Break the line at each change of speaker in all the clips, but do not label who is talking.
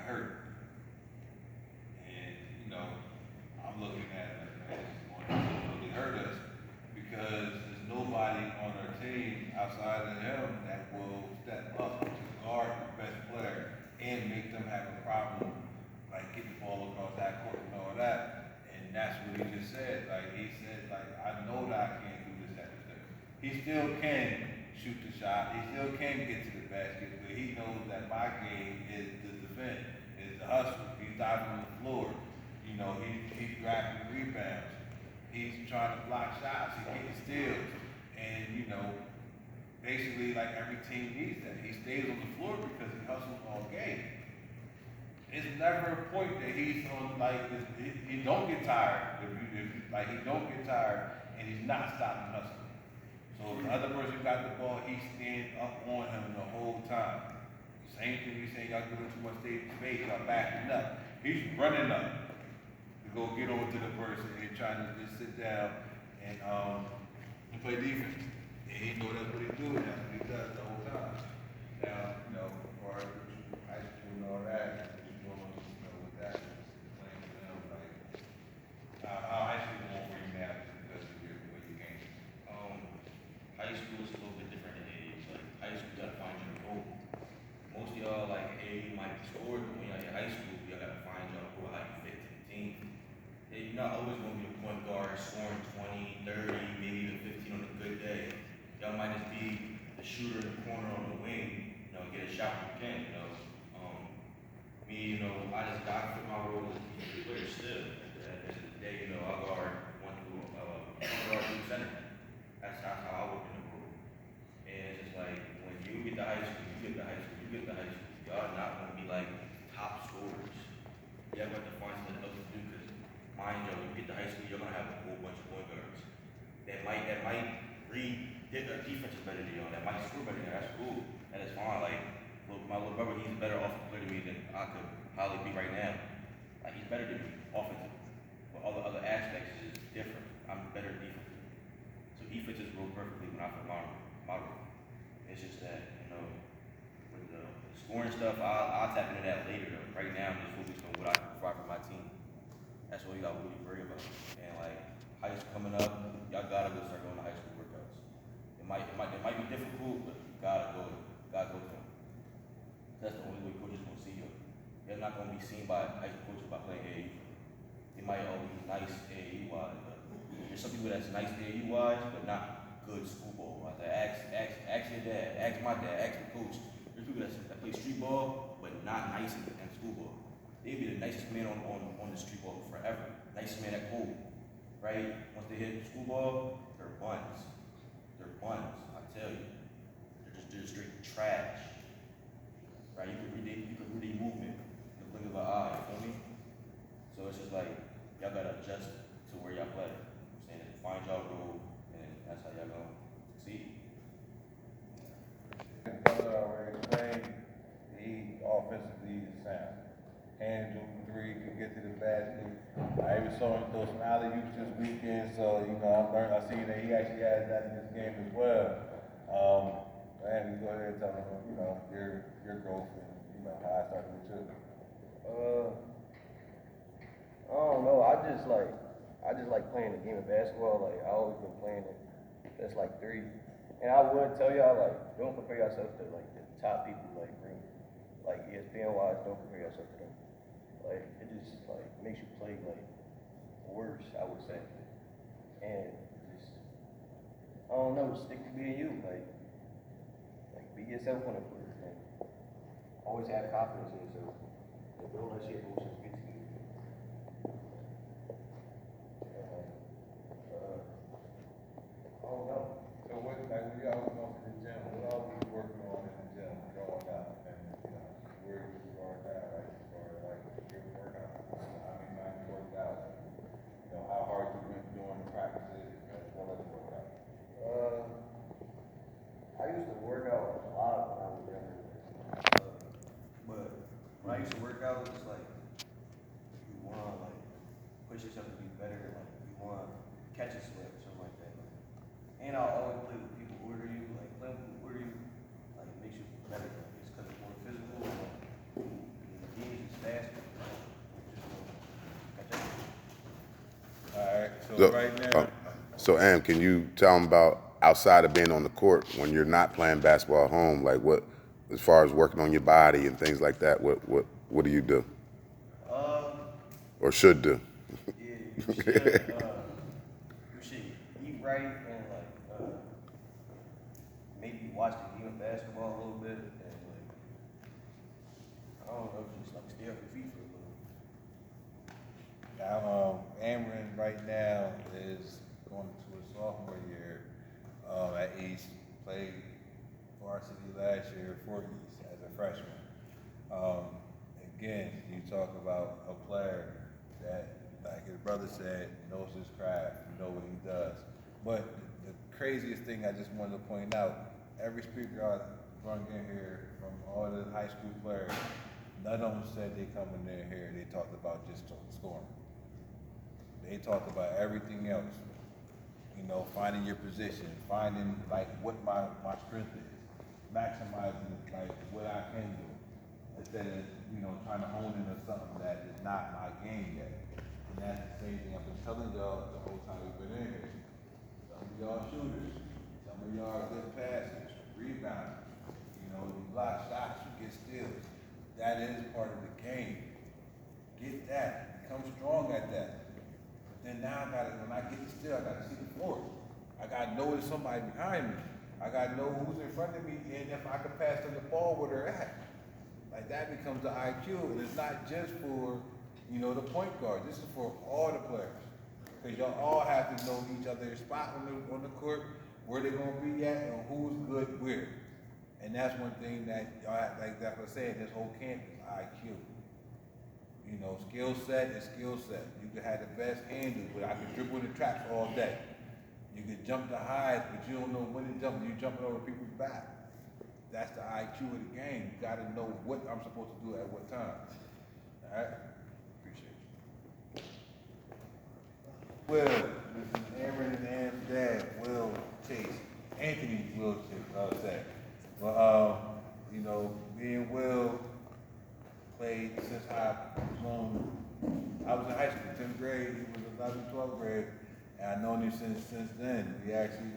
hurt. And, you know, I'm looking at it like, man, this is going to really hurt us because there's nobody on our team outside of him that will step up to guard the best player and make them have a problem, like getting the ball across that court and all that. And that's what he just said. Like, he said, like, I know that I can't do this at this thing. He still can shoot the shot. He still can get to the basket, but he knows that my game is to defend, is to hustle. He's diving on the floor. You know, he's grabbing rebounds. He's trying to block shots. He's getting steals. And, you know, basically, like, every team needs that. He stays on the floor because he hustles all game. It's never a point that he's on, like, he don't get tired. Like, he don't get tired, and he's not stopping hustling. So if the other person got the ball, he's standing up on him the whole time. Same thing we say, y'all giving too much space, y'all backing up. He's running up to go get over to the person and trying to just sit down and play defense. And he know that's what he's doing. That's what he does the whole time. Now, you know, for high school and all that, he's doing, you know, with that, playing with them, like, how high school won't bring that because of your game.
High school is a little bit different than AA. Like, high school, you gotta find your role. Most of y'all, like, AA might score, but when y'all in high school, y'all gotta find your role, how you fit to the team. And you're not always gonna be the point guard scoring 20, 30, maybe even 15 on a good day. Y'all might just be the shooter in the corner on the wing, you know, get a shot when you can, you know. Me, you know, I fit my role as a defensive player still. At the end of the day, you know, I guard one guard through center. That's how I work in the group. And it's just like, when you get to high school, y'all not going to be like top scorers. Y'all got to find something else to do because, mind you, when you get to high school, you're going to have a whole bunch of point guards. That might read their defense is better than y'all. That might score better than y'all. That's cool. That is fine. Like, my little brother, he's better offensive player than me than I could probably be right now. Like, he's better than me offensively. But all the other aspects is different. I'm better defensively. So defense is real perfectly when I fit my role. It's just that, you know, with the scoring stuff, I'll tap into that later though. Right now, I'm just focused on what I can provide for my team. That's what you gotta really worry about. And like, high school coming up, y'all gotta go start going to high school workouts. It might be difficult, but you gotta go to them. That's the only way coaches gonna see you. They're not gonna be seen by high school coaches by playing AAU. They might all be nice AAU wise, but there's some people that's nice AAU wise, but not good school ball wise. Ask your dad, ask my dad, ask the coach. There's people that play street ball, but not nice in school ball. They'd be the nicest man on the street ball forever. Nicest man at cold. Right? Once they hit school ball, they're buns. They're buns, I tell you. They're just straight trash. Right? You can read their movement in the blink of an eye, you feel me? So it's just like, y'all gotta adjust to where y'all play. I'm saying, find y'all role, and that's how y'all gonna succeed.
Already explained, he offensively is sound. Handle three, can get to the basket. I even saw him throw some alley-oops this weekend, so, you know, I seen that he actually has that in this game as well. And you go ahead and tell him, you know, your growth and, you know, how I started with you.
I don't know. I just like playing the game of basketball. Like, I always been playing it. That's like three. And I would tell y'all, like, don't compare yourself to like the top people, like ESPN wise. Don't compare yourself to them. Like, it just like makes you play like worse, I would say. And just, I don't know, stick to being you. Like be yourself on the court. And always have confidence in yourself. And don't let your emotions get to you. I don't know.
So what, like, when y'all was going to the gym, what all were you working on in the gym growing up? And, you know, where you started out, like, your workout? How many times you worked out? You know, how hard you went during the practices, as well as the workout?
I used to work out a lot when I was younger. But when I used to work out, it's like, you want to, like, push yourself to be better. Like, you want to catch a slip or something like that. And I always play with people who order you, like playing with people who order you, like makes you better. Like, it's because it's more physical. And the games is
So right now,
So, Am, can you tell them about outside of being on the court when you're not playing basketball at home, like what, as far as working on your body and things like that, what do you do or should do?
Yeah, you should eat right and maybe watch the game of basketball a little bit and I don't know, just stay off your feet for a little.
now, Amryn right now is going into his sophomore year at East. Played varsity last year for East as a freshman. Again, you talk about a player that, like his brother said, knows his craft, know what he does. But the craziest thing I just wanted to point out, every speaker I brought in here from all the high school players, none of them said they coming in here, they talked about just scoring. They talked about everything else. You know, finding your position, finding like what my strength is, maximizing like what I can do, instead of, you know, trying to hone into something that is not my game yet. And that's the same thing I've been telling y'all the whole time we've been in here. Some of y'all shooters, some of y'all are good passers, rebounders, you know, you block shots, you get steals. That is part of the game. Get that, become strong at that. But then now when I get the steal, I gotta see the floor. I gotta know there's somebody behind me. I gotta know who's in front of me and if I can pass them the ball where they're at. Like that becomes the IQ, and it's not just for, you know, the point guard. This is for all the players, because y'all all have to know each other's spot on the court, where they're gonna be at, and who's good where. And that's one thing that y'all have, like that's what I'm saying. This whole camp is IQ. You know, skill set is skill set. You can have the best handles, but I can dribble the traps all day. You can jump the highs, but you don't know when to jump. You're jumping over people's back. That's the IQ of the game. You gotta know what I'm supposed to do at what time. All right? Appreciate you. Will, this is Amryn and Ann's dad, Will Chase. Anthony Will Chase, I would say. Well, you know, me and Will played since I was in high school, 10th grade, he was 11th, 12th grade, and I've known him since then. We actually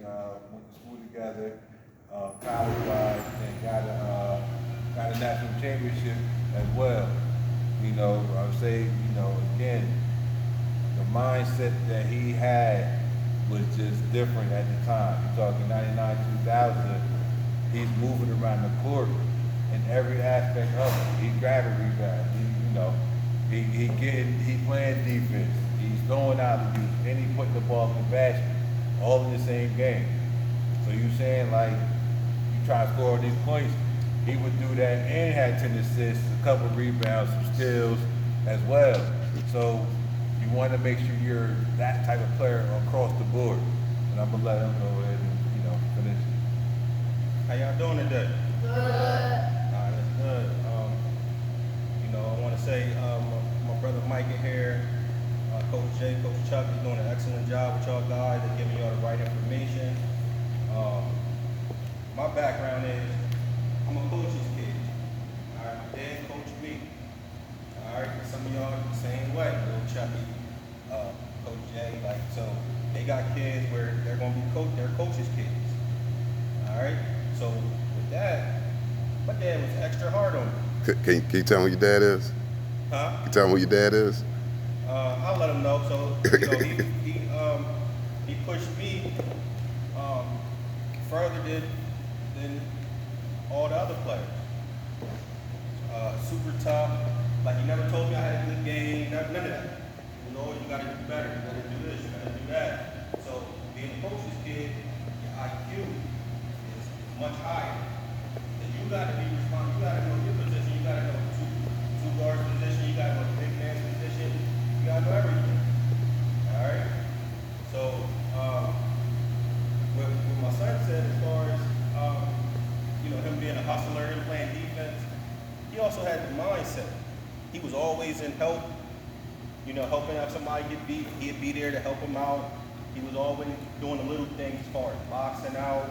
went to school together, college-wise, and got a national championship as well. You know, I would say, you know, again, the mindset that he had was just different at the time. You're talking 99, 2000, he's moving around the court in every aspect of it. He's grabbing rebounds, you know, he playing defense, he's throwing out the youth, and he putting the ball in the basket, all in the same game. So you saying like, you try to score these points, he would do that and had 10 assists, a couple rebounds, some steals as well. So you want to make sure you're that type of player across the board. And I'm gonna let him go ahead and, you know, finish.
How y'all doing today?
Good.
Alright, that's good. You know, I want to say my brother Mike in here, Coach Jay, Coach Chuck is doing an excellent job with y'all guys and giving y'all the right information. My background is I'm a coach's kid. Alright, my dad coached me. Alright, some of y'all the same way, little Chucky, Coach Jay, like so they got kids where they're gonna be they're coaches' kids. Alright? So with that, my dad was extra hard on me.
Can you tell me who your dad is?
Huh?
Can you tell me who your dad is?
I'll let him know. So you know, he pushed me further than all the other players. Super tough. Like he never told me I had a good game. None of that. You know, you gotta do better. You gotta do this. You gotta do that. So being a coach's kid, your IQ is much higher. And you gotta be responsible. You gotta know your position. You gotta know two guards position. You gotta know the big man's position. You gotta know everything. All right. So what my son said, as far as you know, him being a hustler and playing defense, he also had the mindset. He was always in help. You know, helping out somebody get beat, he'd be there to help him out. He was always doing the little things as far as boxing out,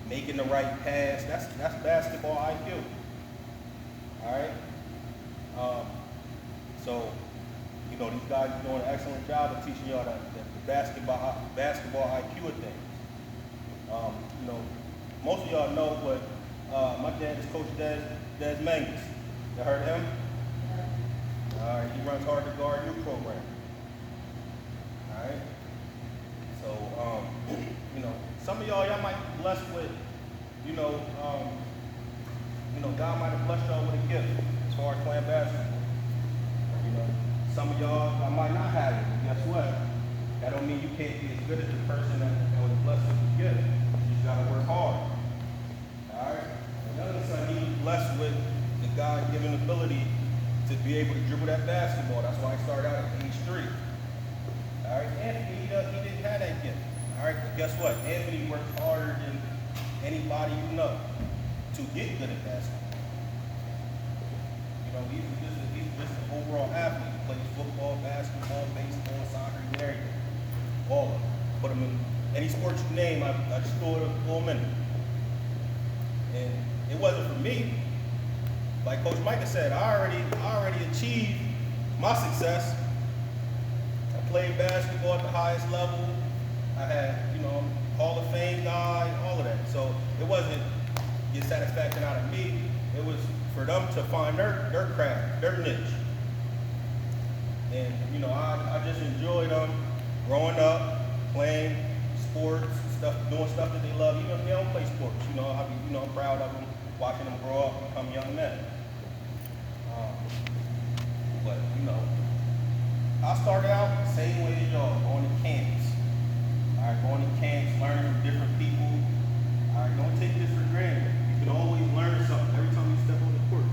making the right pass. That's basketball IQ. All right. So, you
these guys are doing an excellent job of teaching y'all the basketball IQ of things. Most of y'all know, but my dad is Coach Des Mangus. You heard of him? All right, he runs Hard to Guard Youth Program. All right. So, some of y'all might be blessed with, God might have blessed y'all with a gift as far as playing basketball. Some of y'all might not have it. But guess what? That don't mean you can't be as good as the person that was blessed with the gift. You just gotta work hard. All right. Another son, he was blessed with the God-given ability to be able to dribble that basketball. That's why he started out at age 3. All right. Anthony, he didn't have that gift. All right. But guess what? Anthony worked harder than anybody you know to get good at basketball. He's just an overall athlete. He plays football, basketball, baseball, soccer, everything. All of them. Put him in any sport you name, I just throw him in. And it wasn't for me. Like Coach Micah said, I already achieved my success. I played basketball at the highest level. I had, Hall of Fame guy, all of that. So it wasn't get satisfaction out of me. It was for them to find their craft, their niche. And, I just enjoyed growing up, playing sports, doing stuff that they love. Even if they don't play sports, I'm proud of them, watching them grow up and become young men. But, I started out the same way as y'all, going to camps. All right, going to camps, learning from different people. All right, don't take this for granted. You can always learn something every time you step on the court.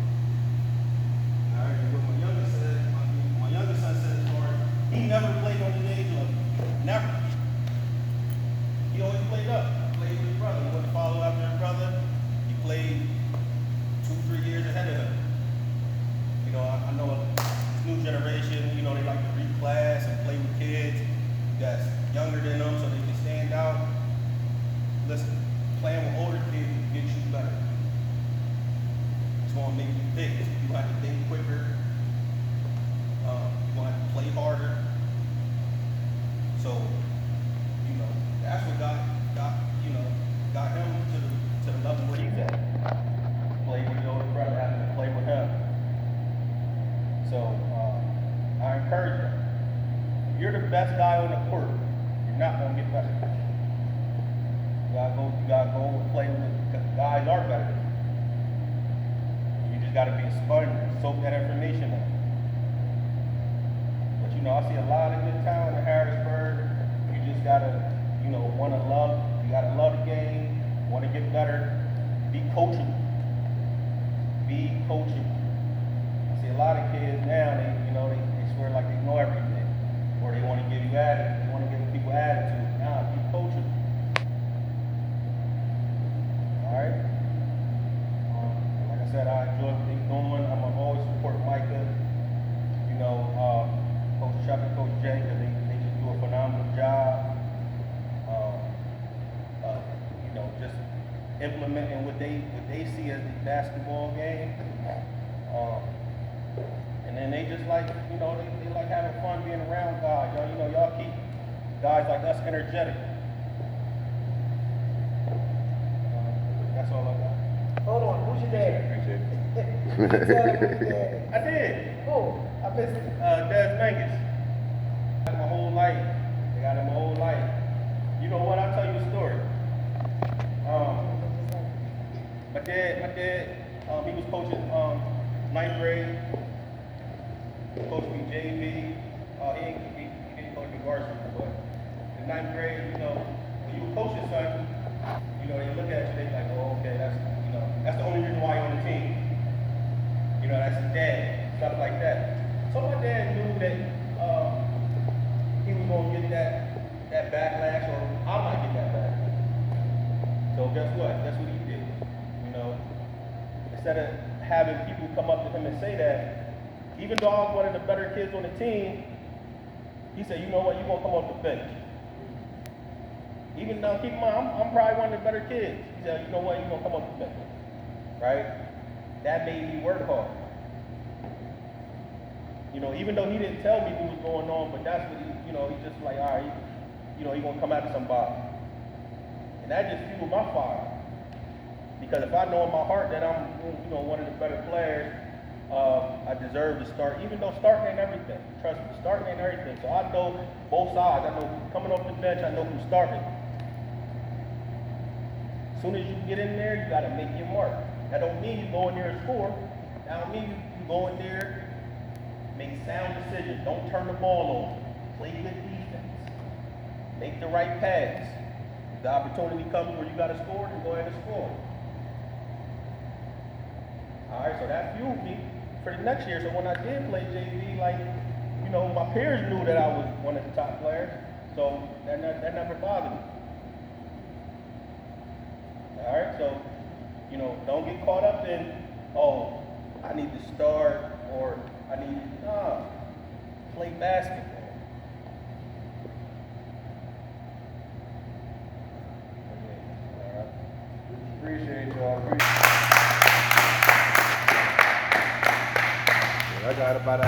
All right, and what my youngest son said as far as, he never played on the age level. Never. He always played up. Played with his brother. He wouldn't follow after his brother. He played 2-3 years ahead of him. I know this new generation, they like to reclass and play with kids that's younger than them so they can stand out. Listen, playing with older kids gets you better. It's going to make you think. You have to think quicker. You're going to have to play harder. So, that's what got him to the level where he's at. Play with his older brother, having to play with him. So, I encourage you. If you're the best guy on the court, you're not going to get better. You gotta go and play with the guys that are better. You just gotta be a sponge and soak that information up. But I see a lot of good talent in Harrisburg. You just gotta, you gotta love the game, wanna get better, be coachable. Be coachable. I see a lot of kids now, they swear like they know everything. Or they wanna give you attitude, they wanna give people attitude. Nah, be coachable. Alright? Like I said, I enjoy what they're doing. I'm gonna always support Micah, Coach Chuck and Coach Jay, because they just do a phenomenal job. Just implementing what they see as the basketball game. And then they just like, they like having fun being around guys. Y'all keep guys like us energetic. That's all I got.
Hold on, who's your dad?
Appreciate it.
Tell him who's your dad.
I did.
Oh, I missed it.
Des Mangus. My whole life. They got him my whole life. You know what? I'll tell you a story. My dad, he was coaching 9th grade. Coached me JV. He didn't coach me varsity, but in 9th grade, when you were coaching son, they look at you, they like, oh, okay, that's the only reason why you're on the team. That's his dad, stuff like that. So my dad knew that he was going to get that backlash, or I might get that backlash. So guess what? That's what he did. Instead of having people come up to him and say that, even though I was one of the better kids on the team, he said, you know what, you're going to come off the bench. Even though, keep in mind, I'm probably one of the better kids. He said, you know what, you're going to come off the bench. Right? That made me work hard. You know, even though he didn't tell me what was going on, but that's what he, you know, he's just like, all right, you know, he gonna come after somebody. And that just fueled my fire. Because if I know in my heart that I'm, you know, one of the better players, I deserve to start, even though starting ain't everything. Trust me, starting ain't everything. So I know both sides. I know who's coming off the bench, I know who's starting. As soon as you get in there, you gotta make your mark. That don't mean you go in there and score. That don't mean you go in there, make sound decisions. Don't turn the ball over. Play good defense. Make the right pass. If the opportunity comes where you gotta score, then go ahead and score. Alright, so that fueled me for the next year. So when I did play JV, like, you know, my peers knew that I was one of the top players. So that never bothered me. Alright, so, you know, don't get caught up in, oh, I need to start or I need to play basketball.
Appreciate y'all.
I got about a